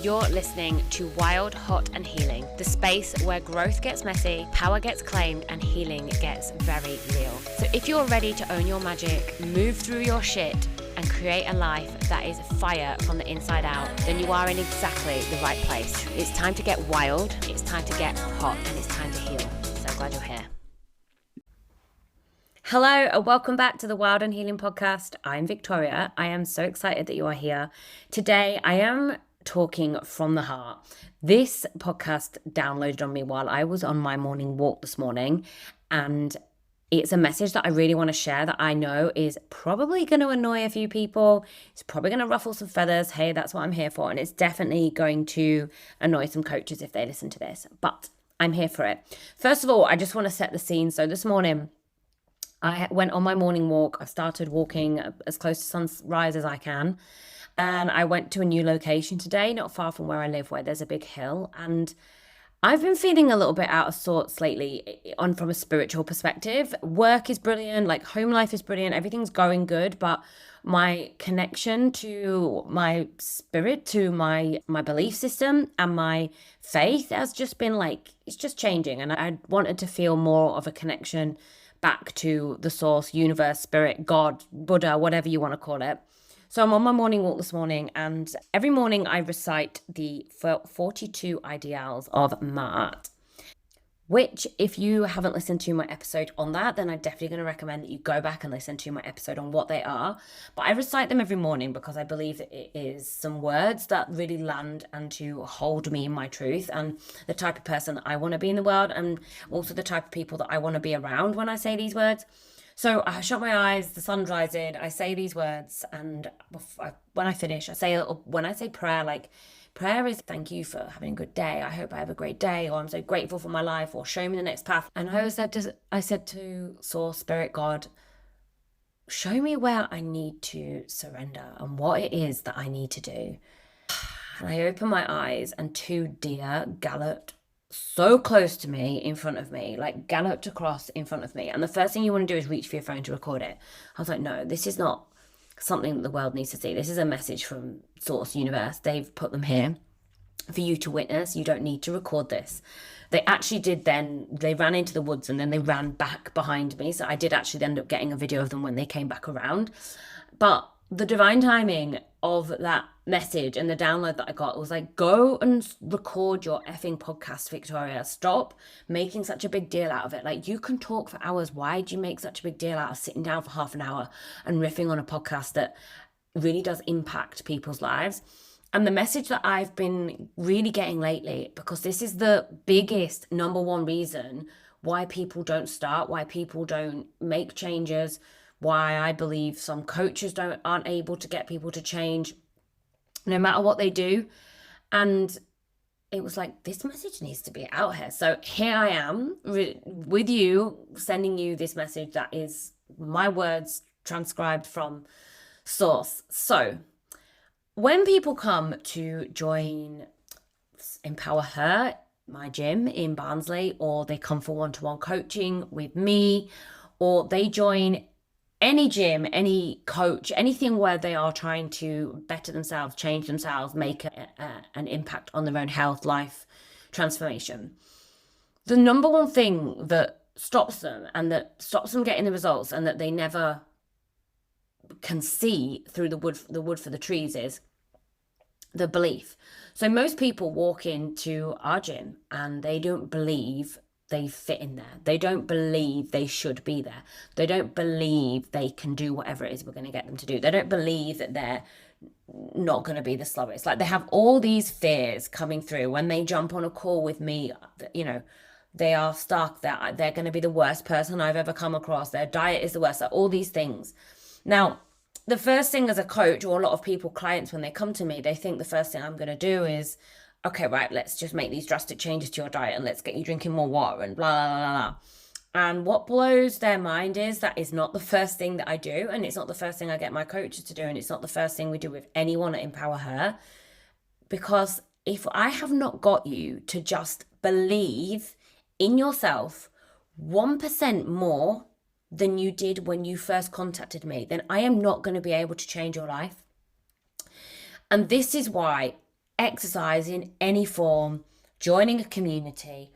You're listening to Wild, Hot and Healing, the space where growth gets messy, power gets claimed, and healing gets very real. So if you're ready to own your magic, move through your shit, and create a life that is fire from the inside out, then you are in exactly the right place. It's time to get wild, it's time to get hot, and it's time to heal. So glad you're here. Hello and welcome back to the Wild and Healing podcast. I'm Victoria. I am so excited that you are here. Today I am talking from the heart. This podcast downloaded on me while I was on my morning walk this morning, and it's a message that I really want to share that I know is probably going to annoy a few people. It's probably going to ruffle some feathers. Hey, that's what I'm here for. And it's definitely going to annoy some coaches if they listen to this, but I'm here for it. First of all, I just want to set the scene. So this morning, I went on my morning walk. I started walking as close to sunrise as I can. And I went to a new location today, not far from where I live, where there's a big hill. And I've been feeling a little bit out of sorts lately from a spiritual perspective. Work is brilliant, like home life is brilliant, everything's going good, but my connection to my spirit, to my belief system and my faith has just been it's just changing. And I wanted to feel more of a connection back to the source, universe, spirit, God, Buddha, whatever you want to call it. So I'm on my morning walk this morning, and every morning I recite the 42 ideals of Ma'at, which if you haven't listened to my episode on that, then I'm definitely going to recommend that you go back and listen to my episode on what they are. But I recite them every morning because I believe that it is some words that really land and to hold me in my truth and the type of person that I want to be in the world, and also the type of people that I want to be around when I say these words. So I shut my eyes, the sun's rising, I say these words, and when I finish, when I say prayer, prayer is thank you for having a good day, I hope I have a great day, or I'm so grateful for my life, or show me the next path. And I said to Source, Spirit, God, show me where I need to surrender and what it is that I need to do. And I opened my eyes, and two deer galloped so close to me, in front of me, galloped across in front of me. And the first thing you want to do is reach for your phone to record it. I was like, no, this is not something that the world needs to see. This is a message from Source, Universe. They've put them here for you to witness. You don't need to record this. They actually did then, they ran into the woods and then they ran back behind me. So I did actually end up getting a video of them when they came back around. But the divine timing of that message and the download that I got was go and record your effing podcast, Victoria. Stop making such a big deal out of it. You can talk for hours. Why do you make such a big deal out of sitting down for half an hour and riffing on a podcast that really does impact people's lives? And the message that I've been really getting lately, because this is the biggest number one reason why people don't start, why people don't make changes, why I believe some coaches aren't able to get people to change no matter what they do. And it was this message needs to be out here. So here I am with you, sending you this message that is my words transcribed from Source. So when people come to join Empower Her, my gym in Barnsley, or they come for one-to-one coaching with me, or they join any gym, any coach, anything where they are trying to better themselves, change themselves, make an impact on their own health, life, transformation. The number one thing that stops them and that stops them getting the results and that they never can see through the wood for the trees is the belief. So most people walk into our gym and they don't believe they fit in there. They don't believe they should be there. They don't believe they can do whatever it is we're going to get them to do. They don't believe that they're not going to be the slowest. They have all these fears coming through when they jump on a call with me. They are stuck. They're going to be the worst person I've ever come across. Their diet is the worst. All these things. Now, the first thing as a coach, or a lot of people, clients, when they come to me, they think the first thing I'm going to do is, okay, right, let's just make these drastic changes to your diet and let's get you drinking more water and blah, blah, blah, blah. And what blows their mind is that is not the first thing that I do, and it's not the first thing I get my coaches to do, and it's not the first thing we do with anyone at Empower Her. Because if I have not got you to just believe in yourself 1% more than you did when you first contacted me, then I am not going to be able to change your life. And this is why exercise in any form, joining a community,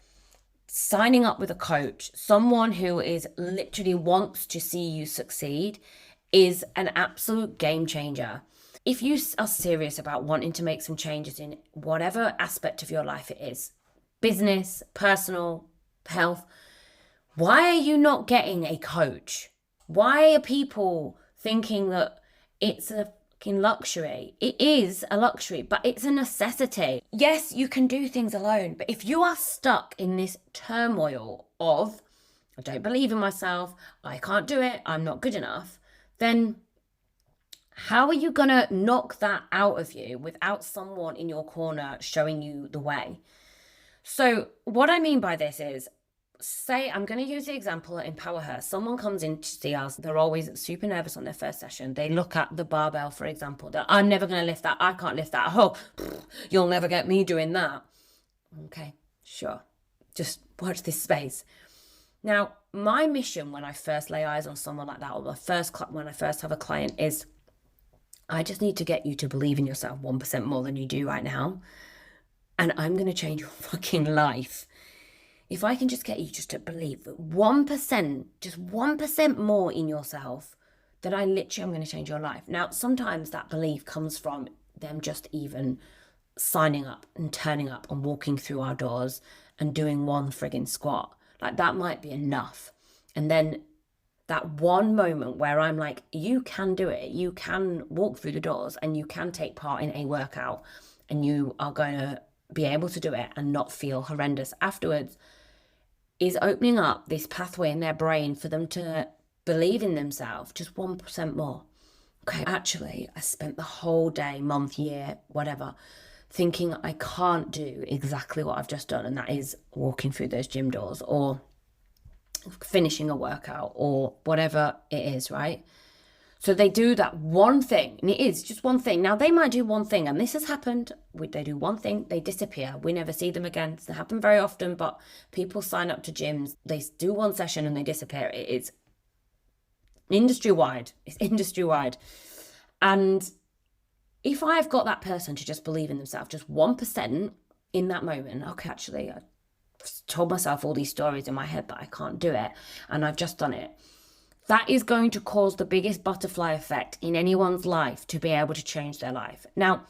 signing up with a coach, someone who is literally wants to see you succeed, is an absolute game changer. If you are serious about wanting to make some changes in whatever aspect of your life it is, business, personal, health, why are you not getting a coach? Why are people thinking that it's a fucking luxury? It is a luxury, but it's a necessity. Yes, you can do things alone, but if you are stuck in this turmoil of, I don't believe in myself, I can't do it, I'm not good enough, then how are you going to knock that out of you without someone in your corner showing you the way? So what I mean by this is, say, I'm going to use the example at Empower Her. Someone comes in to see us. They're always super nervous on their first session. They look at the barbell, for example. That I'm never going to lift that. I can't lift that. Oh, you'll never get me doing that. Okay, sure. Just watch this space. Now, my mission when I first lay eyes on someone like that, or when I first have a client, is I just need to get you to believe in yourself 1% more than you do right now. And I'm going to change your fucking life. If I can just get you just to believe that 1%, just 1% more in yourself, then I literally am going to change your life. Now, sometimes that belief comes from them just even signing up and turning up and walking through our doors and doing one friggin' squat. Like, that might be enough. And then that one moment where I'm like, you can do it. You can walk through the doors and you can take part in a workout and you are going to be able to do it and not feel horrendous afterwards, is opening up this pathway in their brain for them to believe in themselves just 1% more. Okay, actually, I spent the whole day, month, year, whatever, thinking I can't do exactly what I've just done, and that is walking through those gym doors or finishing a workout or whatever it is, right? So they do that one thing, and it is just one thing. Now, they might do one thing, and this has happened. They do one thing, they disappear. We never see them again. It doesn't happen very often, but people sign up to gyms. They do one session and they disappear. It is industry-wide. It's industry-wide. And if I've got that person to just believe in themselves, just 1% in that moment, okay, actually, I told myself all these stories in my head that I can't do it, and I've just done it. That is going to cause the biggest butterfly effect in anyone's life to be able to change their life. Now,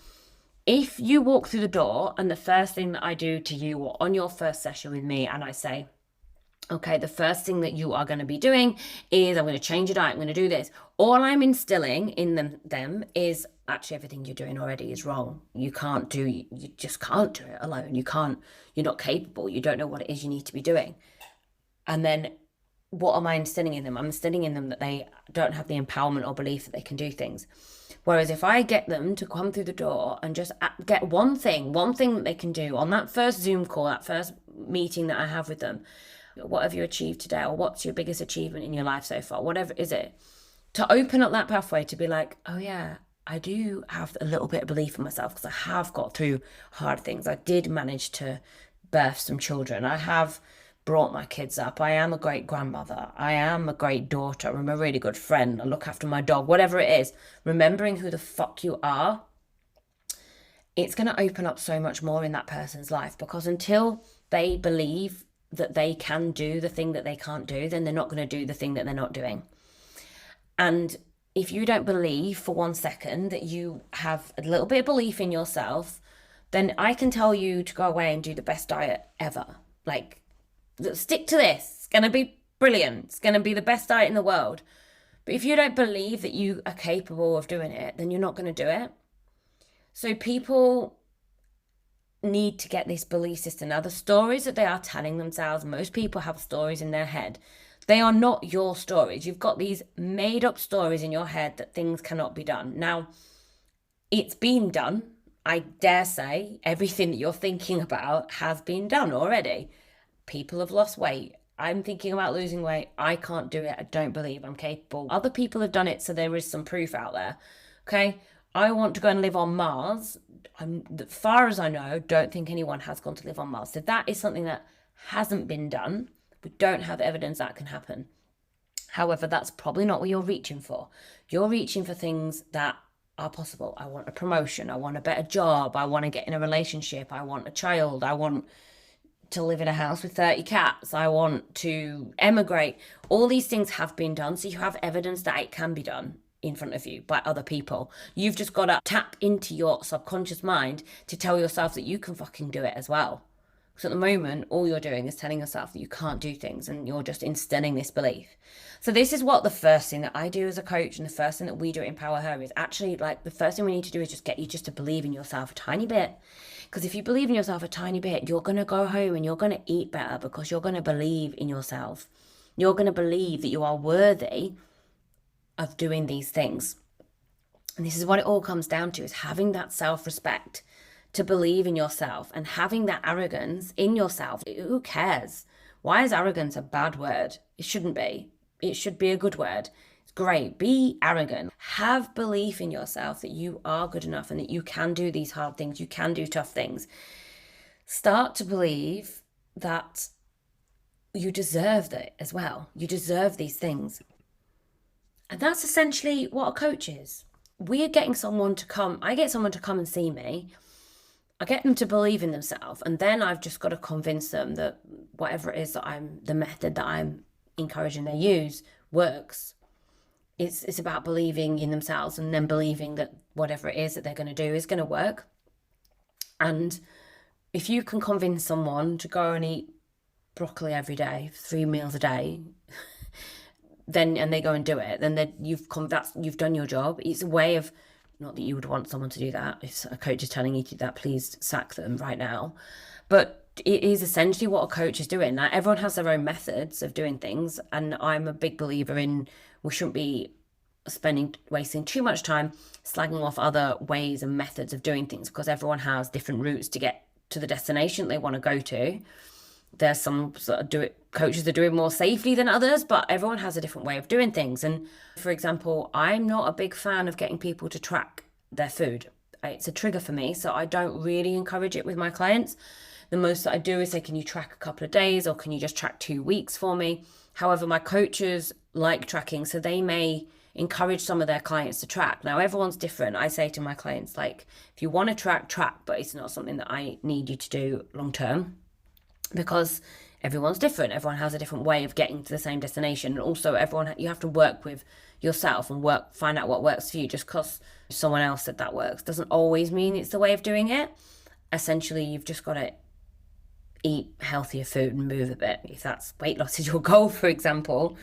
if you walk through the door and the first thing that I do to you, or on your first session with me, and I say, okay, the first thing that you are going to be doing is I'm going to change your diet, I'm going to do this. All I'm instilling in them is actually everything you're doing already is wrong. You just can't do it alone. You're not capable. You don't know what it is you need to be doing. And then what am I instilling in them? I'm instilling in them that they don't have the empowerment or belief that they can do things. Whereas if I get them to come through the door and just get one thing that they can do on that first Zoom call, that first meeting that I have with them, what have you achieved today? Or what's your biggest achievement in your life so far? Whatever is it, to open up that pathway to be like, oh yeah, I do have a little bit of belief in myself because I have got through hard things. I did manage to birth some children. I have brought my kids up. I am a great grandmother. I am a great daughter. I'm a really good friend. I look after my dog, whatever it is. Remembering who the fuck you are, it's going to open up so much more in that person's life, because until they believe that they can do the thing that they can't do, then they're not going to do the thing that they're not doing. And if you don't believe for 1 second that you have a little bit of belief in yourself, then I can tell you to go away and do the best diet ever. Like, stick to this. It's going to be brilliant. It's going to be the best diet in the world. But if you don't believe that you are capable of doing it, then you're not going to do it. So people need to get this belief system. Now, the stories that they are telling themselves, most people have stories in their head. They are not your stories. You've got these made up stories in your head that things cannot be done. Now, it's been done. I dare say everything that you're thinking about has been done already. People have lost weight. I'm thinking about losing weight. I can't do it. I don't believe I'm capable. Other people have done it, so there is some proof out there. Okay? I want to go and live on Mars. As far as I know, don't think anyone has gone to live on Mars. So that is something that hasn't been done. We don't have evidence that can happen. However, that's probably not what you're reaching for. You're reaching for things that are possible. I want a promotion. I want a better job. I want to get in a relationship. I want a child. I want to live in a house with 30 cats. I want to emigrate. All these things have been done. So you have evidence that it can be done in front of you by other people. You've just got to tap into your subconscious mind to tell yourself that you can fucking do it as well. So at the moment, all you're doing is telling yourself that you can't do things, and you're just instilling this belief. So this is what the first thing that I do as a coach, and the first thing that we do at Empower Her is actually, like, the first thing we need to do is just get you just to believe in yourself a tiny bit. Because if you believe in yourself a tiny bit, you're going to go home and you're going to eat better, because you're going to believe in yourself. You're going to believe that you are worthy of doing these things. And this is what it all comes down to, is having that self-respect, to believe in yourself, and having that arrogance in yourself. Who cares? Why is arrogance a bad word? It shouldn't be. It should be a good word. It's great. Be arrogant. Have belief in yourself that you are good enough and that you can do these hard things. You can do tough things. Start to believe that you deserve that as well. You deserve these things. And that's essentially what a coach is. We're getting someone to come. I get someone to come and see me. I get them to believe in themselves, and then I've just got to convince them that whatever it is that the method that I'm encouraging they use works. It's about believing in themselves, and then believing that whatever it is that they're going to do is going to work. And if you can convince someone to go and eat broccoli every day, 3 meals a day, and they go and do it, then you've done your job. It's a way of, not that you would want someone to do that. If a coach is telling you to do that, please sack them right now. But it is essentially what a coach is doing. Now, everyone has their own methods of doing things, and I'm a big believer in we shouldn't be wasting too much time slagging off other ways and methods of doing things, because everyone has different routes to get to the destination they want to go to. There's some sort of coaches that do it more safely than others, but everyone has a different way of doing things. And for example, I'm not a big fan of getting people to track their food. It's a trigger for me, so I don't really encourage it with my clients. The most that I do is say, can you track a couple of days, or can you just track 2 weeks for me? However, my coaches like tracking, so they may encourage some of their clients to track. Now, everyone's different. I say to my clients, like, if you want to track, but it's not something that I need you to do long term, because everyone's different. Everyone has a different way of getting to the same destination. And also you have to work with yourself and find out what works for you. Just because someone else said that works doesn't always mean it's the way of doing it. Essentially, you've just got to eat healthier food and move a bit, if that's weight loss is your goal, for example.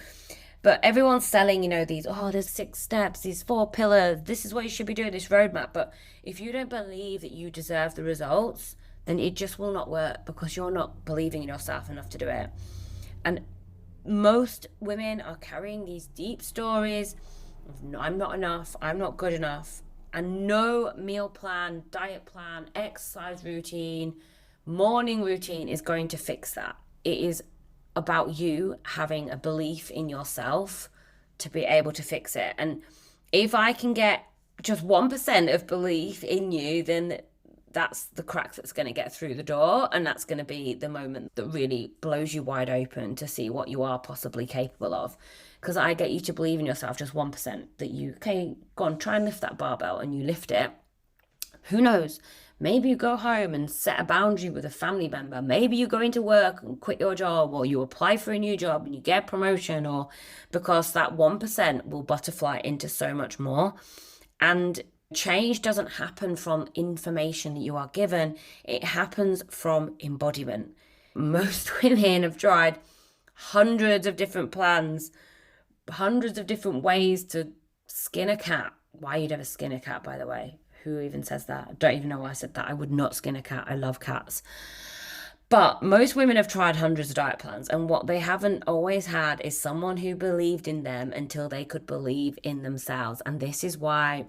But everyone's selling, there's 6 steps, these 4 pillars, this is what you should be doing, this roadmap. But if you don't believe that you deserve the results, then it just will not work, because you're not believing in yourself enough to do it. And most women are carrying these deep stories of, I'm not enough, I'm not good enough, and no meal plan, diet plan, exercise routine, morning routine is going to fix that. It is about you having a belief in yourself to be able to fix it. And if I can get just 1% of belief in you, then that's the crack that's going to get through the door, and that's going to be the moment that really blows you wide open to see what you are possibly capable of. Because I get you to believe in yourself just 1%, that go on, try and lift that barbell, and you lift it. Who knows? Maybe you go home and set a boundary with a family member. Maybe you go into work and quit your job, or you apply for a new job and you get a promotion, or because that 1% will butterfly into so much more. And change doesn't happen from information that you are given. It happens from embodiment. Most women have tried hundreds of different plans, hundreds of different ways to skin a cat. Why you'd ever skin a cat, by the way? Who even says that? I don't even know why I said that. I would not skin a cat. I love cats. But most women have tried hundreds of diet plans, and what they haven't always had is someone who believed in them until they could believe in themselves. And this is why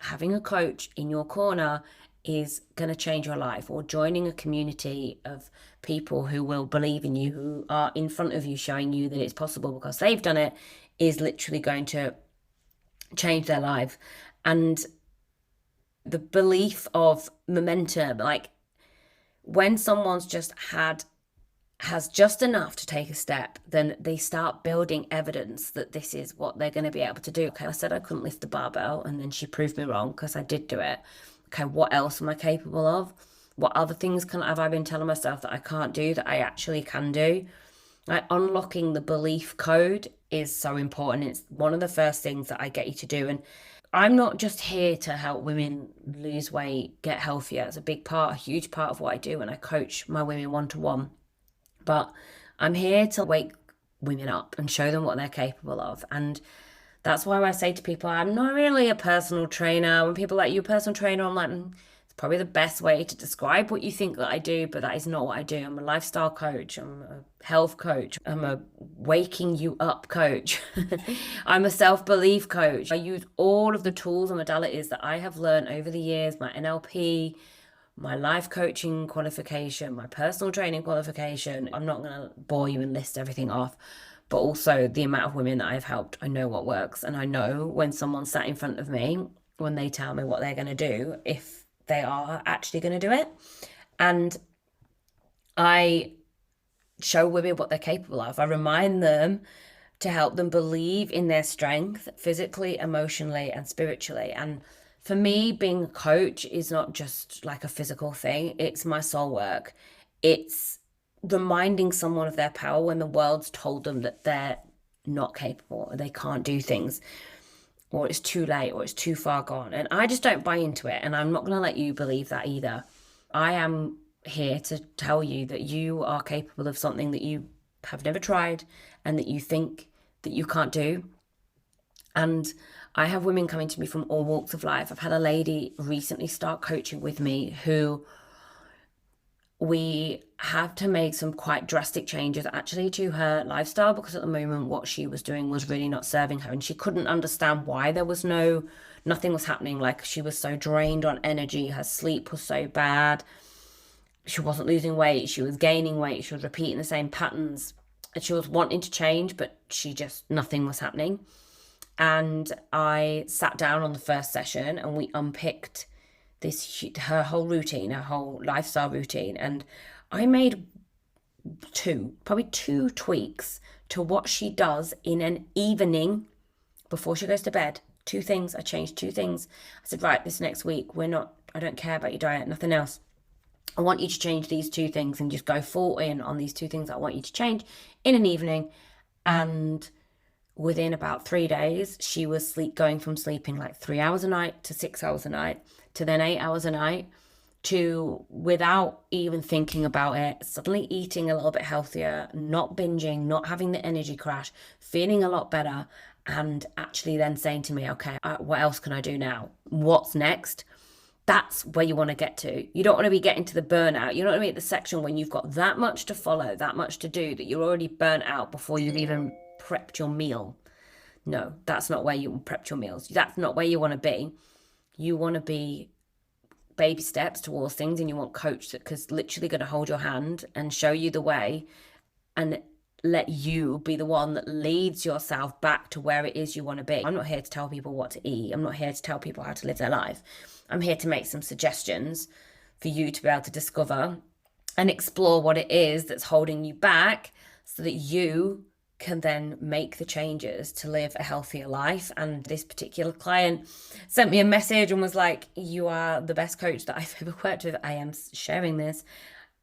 having a coach in your corner is going to change your life, or joining a community of people who will believe in you, who are in front of you showing you that it's possible because they've done it, is literally going to change their life. And the belief of momentum, like when someone's just had has just enough to take a step, then they start building evidence that this is what they're going to be able to do. Okay, I said I couldn't lift the barbell, and then she proved me wrong because I did do it. Okay, what else am I capable of? What other things have I been telling myself that I can't do that I actually can do? Like, unlocking the belief code is so important. It's one of the first things that I get you to do. And I'm not just here to help women lose weight, get healthier. It's a huge part of what I do when I coach my women one-to-one. But I'm here to wake women up and show them what they're capable of. And that's why I say to people, I'm not really a personal trainer. When people are like, you a personal trainer, I'm like, it's probably the best way to describe what you think that I do, but that is not what I do. I'm a lifestyle coach. I'm a health coach. I'm a waking you up coach. I'm a self-belief coach. I use all of the tools and modalities that I have learned over the years, my NLP, my life coaching qualification, my personal training qualification. I'm not going to bore you and list everything off, but also the amount of women that I've helped. I know what works, and I know when someone's sat in front of me, when they tell me what they're going to do, if they are actually going to do it. And I show women what they're capable of. I remind them to help them believe in their strength physically, emotionally, and spiritually. And for me, being a coach is not just like a physical thing, it's my soul work. It's reminding someone of their power when the world's told them that they're not capable or they can't do things, or it's too late, or it's too far gone. And I just don't buy into it. And I'm not going to let you believe that either. I am here to tell you that you are capable of something that you have never tried and that you think that you can't do. And I have women coming to me from all walks of life. I've had a lady recently start coaching with me who we have to make some quite drastic changes actually to her lifestyle, because at the moment what she was doing was really not serving her, and she couldn't understand why nothing was happening. Like, she was so drained on energy, her sleep was so bad, she wasn't losing weight, she was gaining weight, she was repeating the same patterns, and she was wanting to change, but nothing was happening. And I sat down on the first session and we unpicked her whole routine, her whole lifestyle routine. And I made probably two tweaks to what she does in an evening before she goes to bed. Two things. I changed two things. I said, right, this next week, I don't care about your diet, nothing else. I want you to change these two things and just go full in on these two things I want you to change in an evening. And within about 3 days, she was going from sleeping like 3 hours a night to 6 hours a night to then 8 hours a night to, without even thinking about it, suddenly eating a little bit healthier, not binging, not having the energy crash, feeling a lot better, and actually then saying to me, okay, what else can I do now? What's next? That's where you want to get to. You don't want to be getting to the burnout. You don't want to be at the section when you've got that much to follow, that much to do, that you're already burnt out before you've even prepped your meal. No, that's not where you prepped your meals. That's not where you want to be. You want to be baby steps towards things, and you want coach that's literally going to hold your hand and show you the way and let you be the one that leads yourself back to where it is you want to be. I'm not here to tell people what to eat. I'm not here to tell people how to live their life. I'm here to make some suggestions for you to be able to discover and explore what it is that's holding you back, so that you can then make the changes to live a healthier life. And this particular client sent me a message and was like, you are the best coach that I've ever worked with. I am sharing this.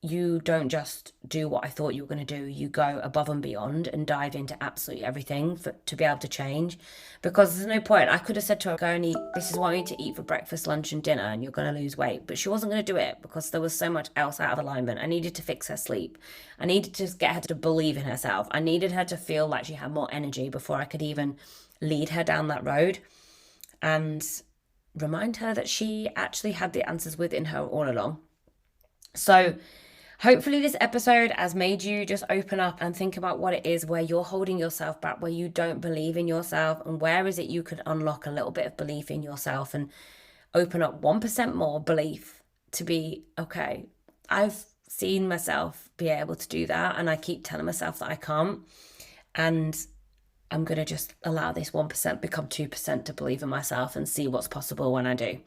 You don't just do what I thought you were going to do. You go above and beyond and dive into absolutely everything to be able to change. Because there's no point. I could have said to her, go and eat, this is what I need to eat for breakfast, lunch and dinner, and you're going to lose weight. But she wasn't going to do it because there was so much else out of alignment. I needed to fix her sleep. I needed to get her to believe in herself. I needed her to feel like she had more energy before I could even lead her down that road. And remind her that she actually had the answers within her all along. So hopefully this episode has made you just open up and think about what it is where you're holding yourself back, where you don't believe in yourself, and where is it you could unlock a little bit of belief in yourself and open up 1% more belief to be, okay, I've seen myself be able to do that and I keep telling myself that I can't, and I'm going to just allow this 1% become 2% to believe in myself and see what's possible when I do.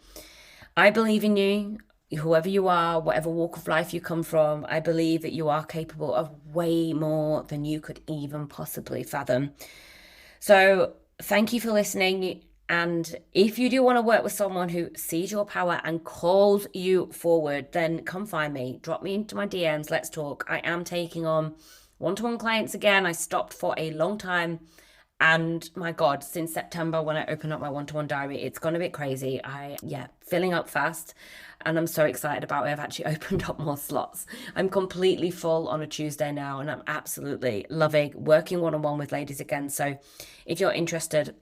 I believe in you. whoever you are, whatever walk of life you come from, I believe that you are capable of way more than you could even possibly fathom. So thank you for listening. And if you do want to work with someone who sees your power and calls you forward, then come find me. Drop me into my DMs. Let's talk. I am taking on one-to-one clients again. I stopped for a long time. And my God, since September, when I open up my one-to-one diary, it's gone a bit crazy. Filling up fast. And I'm so excited about it. I've actually opened up more slots. I'm completely full on a Tuesday now, and I'm absolutely loving working one-on-one with ladies again. So if you're interested,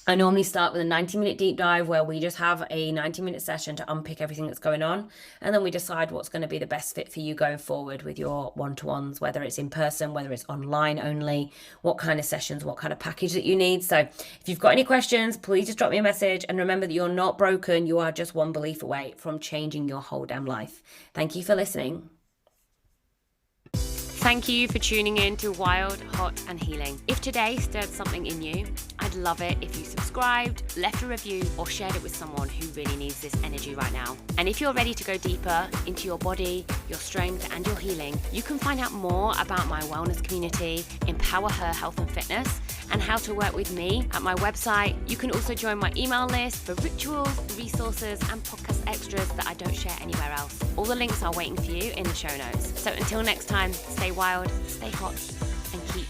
I normally start with a 90-minute deep dive where we just have a 90-minute session to unpick everything that's going on. And then we decide what's going to be the best fit for you going forward with your one-to-ones, whether it's in person, whether it's online only, what kind of sessions, what kind of package that you need. So if you've got any questions, please just drop me a message. And remember that you're not broken. You are just one belief away from changing your whole damn life. Thank you for listening. Thank you for tuning in to Wild, Hot and Healing. If today stirred something in you, I'd love it if you subscribed, left a review, or shared it with someone who really needs this energy right now. And if you're ready to go deeper into your body, your strength and your healing, you can find out more about my wellness community, Empower Her Health and Fitness, and how to work with me at my website. You can also join my email list for rituals, resources, and podcast extras that I don't share anywhere else. All the links are waiting for you in the show notes. So until next time, stay wild, stay hot, and keep